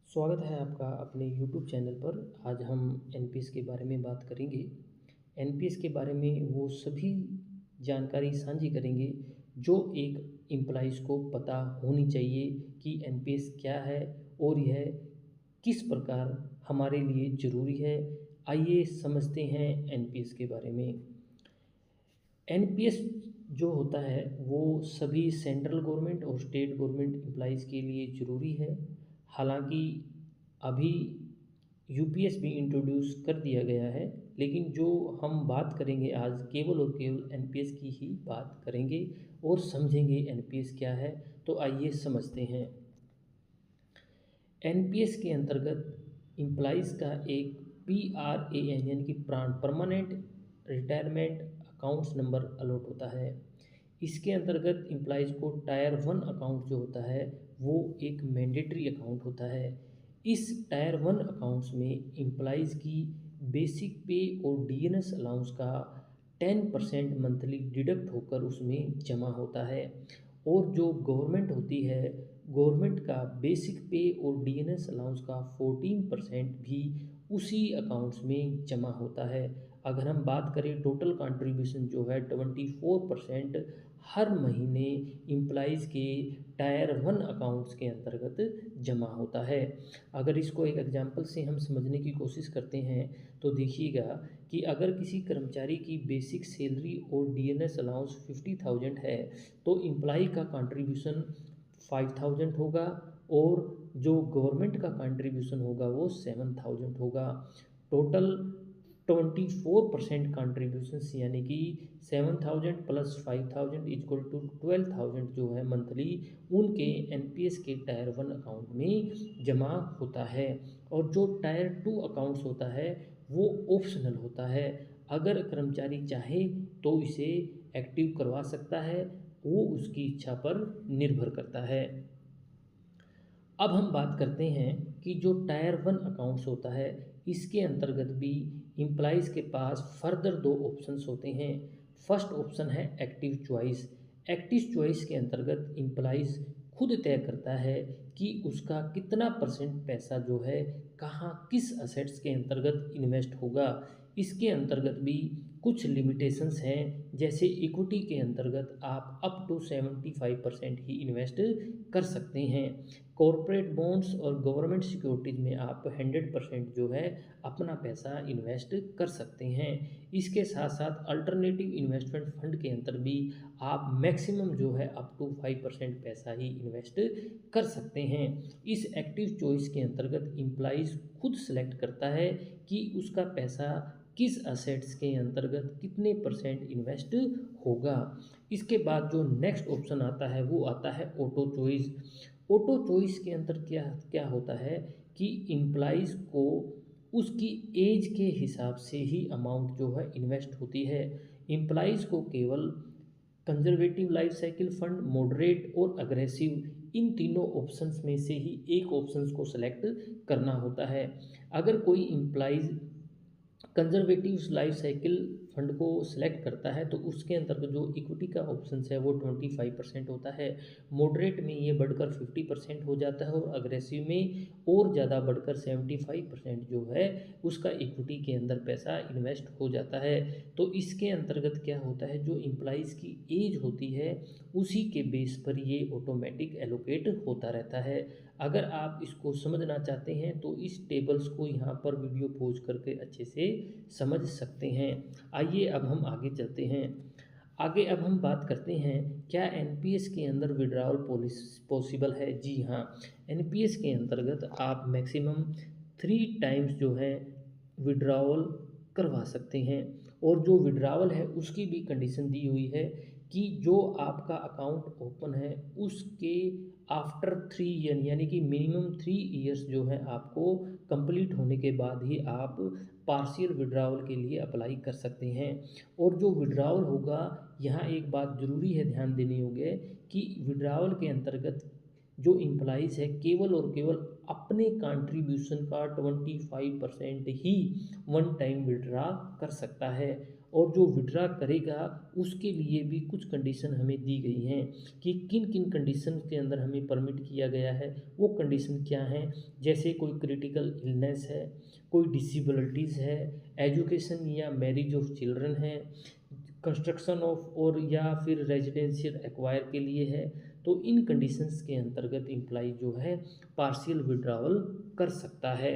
स्वागत है आपका अपने यूट्यूब चैनल पर। आज हम एनपीएस के बारे में बात करेंगे। एनपीएस के बारे में वो सभी जानकारी साझी करेंगे जो एक एम्प्लॉइज़ को पता होनी चाहिए कि एनपीएस क्या है और यह किस प्रकार हमारे लिए ज़रूरी है। आइए समझते हैं एनपीएस के बारे में। एनपीएस जो होता है वो सभी सेंट्रल गवर्नमेंट और स्टेट गवर्नमेंट एम्प्लॉइज़ के लिए ज़रूरी है। हालांकि अभी यूपीएस भी इंट्रोड्यूस कर दिया गया है, लेकिन जो हम बात करेंगे आज केवल और केवल एनपीएस की ही बात करेंगे और समझेंगे एनपीएस क्या है। तो आइए समझते हैं। एनपीएस के अंतर्गत एम्प्लॉइज़ का एक पीआरएएन यानी कि permanent retirement accounts number allot होता है। इसके अंतर्गत एम्प्लॉइज़ को टायर वन अकाउंट जो होता है वो एक मैंडेटरी अकाउंट होता है। इस टायर वन अकाउंट्स में एम्प्लॉइज़ की बेसिक पे और डीएनएस अलाउंस का 10% मंथली डिडक्ट होकर उसमें जमा होता है। और जो गवर्नमेंट होती है, गवर्नमेंट का बेसिक पे और डीएनएस अलाउंस का 14% भी उसी अकाउंट्स में जमा होता है। अगर हम बात करें टोटल कंट्रीब्यूशन जो है 24% हर महीने एम्प्लॉइज़ के टायर वन अकाउंट्स के अंतर्गत जमा होता है। अगर इसको एक एग्जांपल से हम समझने की कोशिश करते हैं तो देखिएगा कि अगर किसी कर्मचारी की बेसिक सैलरी और डीएनएस अलाउंस 50,000 है तो एम्प्लॉई का कंट्रीब्यूशन 5,000 होगा और जो गवर्नमेंट का कंट्रीब्यूशन होगा वो 7,000 होगा। टोटल 24% कंट्रीब्यूशंस यानी कि 7,000 प्लस 5,000 इक्वल टू 12,000 जो है मंथली उनके एनपीएस के टायर वन अकाउंट में जमा होता है। और जो टायर टू अकाउंट्स होता है वो ऑप्शनल होता है। अगर कर्मचारी चाहे तो इसे एक्टिव करवा सकता है, वो उसकी इच्छा पर निर्भर करता है। अब हम बात करते हैं कि जो टायर वन अकाउंट्स होता है इसके अंतर्गत भी एम्प्लॉइज़ के पास फर्दर दो ऑप्शंस होते हैं। फर्स्ट ऑप्शन है एक्टिव चॉइस। एक्टिव चॉइस के अंतर्गत एम्प्लॉइज़ खुद तय करता है कि उसका कितना परसेंट पैसा जो है कहाँ किस असेट्स के अंतर्गत इन्वेस्ट होगा। इसके अंतर्गत भी कुछ लिमिटेशंस हैं, जैसे इक्विटी के अंतर्गत आप अप टू 75% ही इन्वेस्ट कर सकते हैं। कॉरपोरेट बॉन्ड्स और गवर्नमेंट सिक्योरिटीज़ में आप 100% जो है अपना पैसा इन्वेस्ट कर सकते हैं। इसके साथ साथ अल्टरनेटिव इन्वेस्टमेंट फंड के अंदर भी आप मैक्सिमम जो है अप टू 5% पैसा ही इन्वेस्ट कर सकते हैं। इस एक्टिव चॉइस के अंतर्गत एम्प्लॉइज़ खुद सेलेक्ट करता है कि उसका पैसा किस असेट्स के अंतर्गत कितने परसेंट इन्वेस्ट होगा। इसके बाद जो नेक्स्ट ऑप्शन आता है वो आता है ऑटो चॉइस। ऑटो चॉइस के अंदर क्या क्या होता है कि एम्प्लॉइज़ को उसकी एज के हिसाब से ही अमाउंट जो है इन्वेस्ट होती है। एम्प्लॉइज़ को केवल conservative life cycle fund, moderate और अग्रेसिव इन तीनों ऑप्शंस में से ही एक ऑप्शंस को सेलेक्ट करना होता है। अगर कोई employees conservative life cycle fund को सिलेक्ट करता है तो उसके अंतर्गत जो इक्विटी का ऑप्शन है वो 25% होता है। मॉडरेट में ये बढ़कर 50% हो जाता है और अग्रेसिव में और ज़्यादा बढ़कर 75% जो है उसका इक्विटी के अंदर पैसा इन्वेस्ट हो जाता है। तो इसके अंतर्गत क्या होता है, जो एम्प्लॉइज़ की एज होती है उसी के बेस पर ये ऑटोमेटिक एलोकेट होता रहता है। अगर आप इसको समझना चाहते हैं तो इस टेबल्स को यहाँ पर वीडियो पॉज करके अच्छे से समझ सकते हैं। आइए अब हम आगे चलते हैं। आगे अब हम बात करते हैं क्या एनपीएस के अंदर विड्रॉल पॉसिबल है। जी हाँ, एनपीएस के अंतर्गत आप मैक्सिमम 3 टाइम्स जो है विड्रॉल करवा सकते हैं। और जो विड्रॉवल है उसकी भी कंडीशन दी हुई है कि जो आपका अकाउंट ओपन है उसके आफ्टर 3 ईयर यानी कि मिनिमम 3 ईयर्स जो है आपको कंप्लीट होने के बाद ही आप पार्शियल विड्रॉवल के लिए अप्लाई कर सकते हैं। और जो विड्रॉवल होगा, यहाँ एक बात ज़रूरी है ध्यान देनी होगी कि विड्रॉवल के अंतर्गत जो एम्प्लॉइज़ है केवल और केवल अपने कंट्रीब्यूशन का 25% ही वन टाइम विड्रा कर सकता है। और जो विड्रा करेगा उसके लिए भी कुछ कंडीशन हमें दी गई हैं कि किन किन कंडीशन के अंदर हमें परमिट किया गया है। वो कंडीशन क्या हैं, जैसे कोई क्रिटिकल इलनेस है, कोई डिसेबिलिटीज़ है, एजुकेशन या मैरिज ऑफ चिल्ड्रन है, कंस्ट्रक्शन ऑफ और या फिर रेजिडेंशियल एक्वायर के लिए है। तो इन कंडीशंस के अंतर्गत एम्प्लॉय जो है पार्शियल विड्रावल कर सकता है।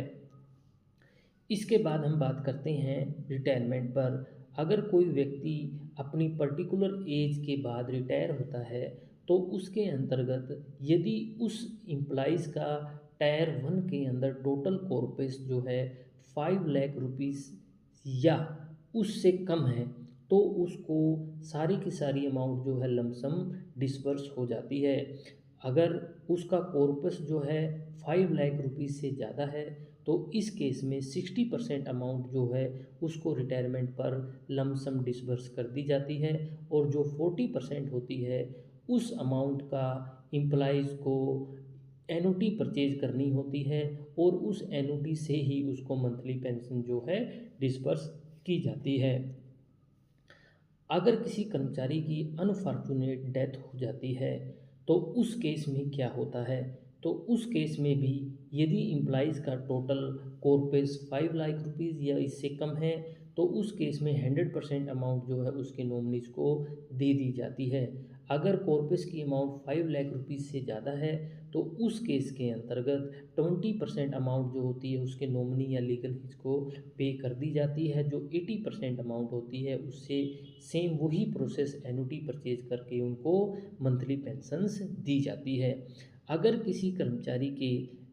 इसके बाद हम बात करते हैं रिटायरमेंट पर। अगर कोई व्यक्ति अपनी पर्टिकुलर एज के बाद रिटायर होता है तो उसके अंतर्गत यदि उस एम्प्लॉइज़ का टायर वन के अंदर टोटल कॉर्पस जो है 5 लाख रुपीज़ या उससे कम है तो उसको सारी की सारी अमाउंट जो है लमसम डिसबर्स हो जाती है। अगर उसका कॉर्पस जो है 5 लाख रुपीज़ से ज़्यादा है तो इस केस में 60% अमाउंट जो है उसको रिटायरमेंट पर लमसम डिसबर्स कर दी जाती है और जो 40% होती है उस अमाउंट का एम्प्लॉइज़ को एनुटी परचेज करनी होती है और उस एनुटी से ही उसको मंथली पेंशन जो है डिसबर्स की जाती है। अगर किसी कर्मचारी की अनफॉर्चुनेट डेथ हो जाती है तो उस केस में क्या होता है, तो उस केस में भी यदि एम्प्लॉइज़ का टोटल कॉर्पस 5 लाख रुपीज़ या इससे कम है तो उस केस में 100% अमाउंट जो है उसके नॉमिनीज को दे दी जाती है। अगर कॉर्पस की अमाउंट 5 लाख रुपीज़ से ज़्यादा है तो उस केस के अंतर्गत 20% अमाउंट जो होती है उसके नॉमिनी या लीगल हित को पे कर दी जाती है। जो 80% अमाउंट होती है उससे सेम वही प्रोसेस एनुटी परचेज करके उनको मंथली पेंशन्स दी जाती है। अगर किसी कर्मचारी के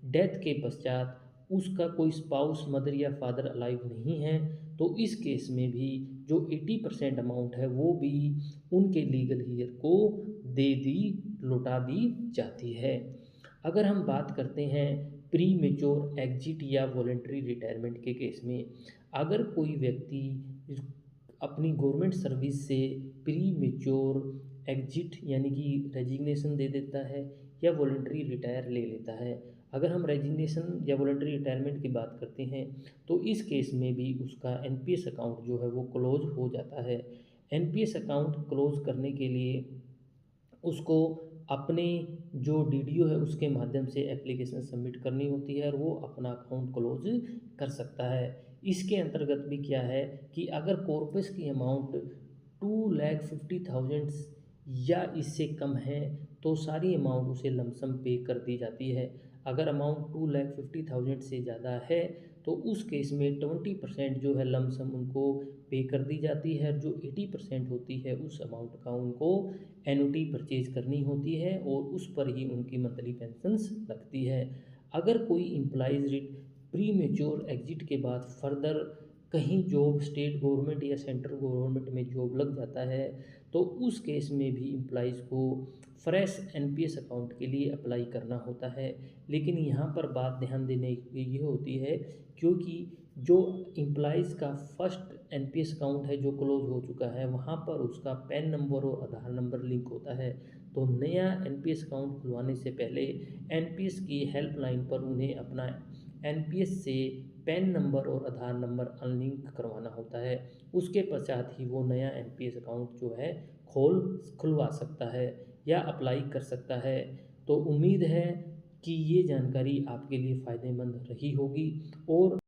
डेथ के पश्चात उसका कोई स्पाउस मदर या फादर अलाइव नहीं है तो इस केस में भी जो 80% अमाउंट है वो भी उनके लीगल हीयर को दे दी लौटा दी जाती है। अगर हम बात करते हैं प्री मेच्योर एग्जिट या वॉलंटरी रिटायरमेंट के केस में, अगर कोई व्यक्ति अपनी गवर्नमेंट सर्विस से प्री मेच्योर एग्जिट यानी कि रेजिग्नेशन दे देता है या वॉलंटरी रिटायर ले लेता है। अगर हम रेजिग्नेशन या वॉलंटरी रिटायरमेंट की बात करते हैं तो इस केस में भी उसका एनपीएस अकाउंट जो है वो क्लोज हो जाता है। एनपीएस अकाउंट क्लोज करने के लिए उसको अपने जो डीडीओ है उसके माध्यम से एप्लीकेशन सबमिट करनी होती है और वो अपना अकाउंट क्लोज कर सकता है। इसके अंतर्गत भी क्या है कि अगर कॉर्पस की अमाउंट 2,50,000 या इससे कम है तो सारी अमाउंट उसे लमसम पे कर दी जाती है। अगर अमाउंट 2,50,000 से ज़्यादा है तो उस केस में 20% जो है लमसम उनको पे कर दी जाती है। जो 80% होती है उस अमाउंट का उनको एनुटी परचेज करनी होती है और उस पर ही उनकी मंथली पेंशन्स लगती है। अगर कोई एम्प्लॉइज़ प्री मेच्योर एग्जिट के बाद फर्दर कहीं जॉब स्टेट गवर्नमेंट या सेंट्रल गवर्नमेंट में जॉब लग जाता है तो उस केस में भी एम्प्लॉइज़ को फ्रेश एनपीएस अकाउंट के लिए अप्लाई करना होता है। लेकिन यहाँ पर बात ध्यान देने की ये होती है क्योंकि जो एम्प्लॉइज़ का फर्स्ट एनपीएस अकाउंट है जो क्लोज हो चुका है वहाँ पर उसका पैन नंबर और आधार नंबर लिंक होता है। तो नया एनपीएस अकाउंट खुलवाने से पहले एनपीएस की हेल्पलाइन पर उन्हें अपना एनपीएस से पैन नंबर और आधार नंबर अनलिंक करवाना होता है। उसके पश्चात ही वो नया एनपीएस अकाउंट जो है खुलवा सकता है या अप्लाई कर सकता है। तो उम्मीद है कि ये जानकारी आपके लिए फ़ायदेमंद रही होगी और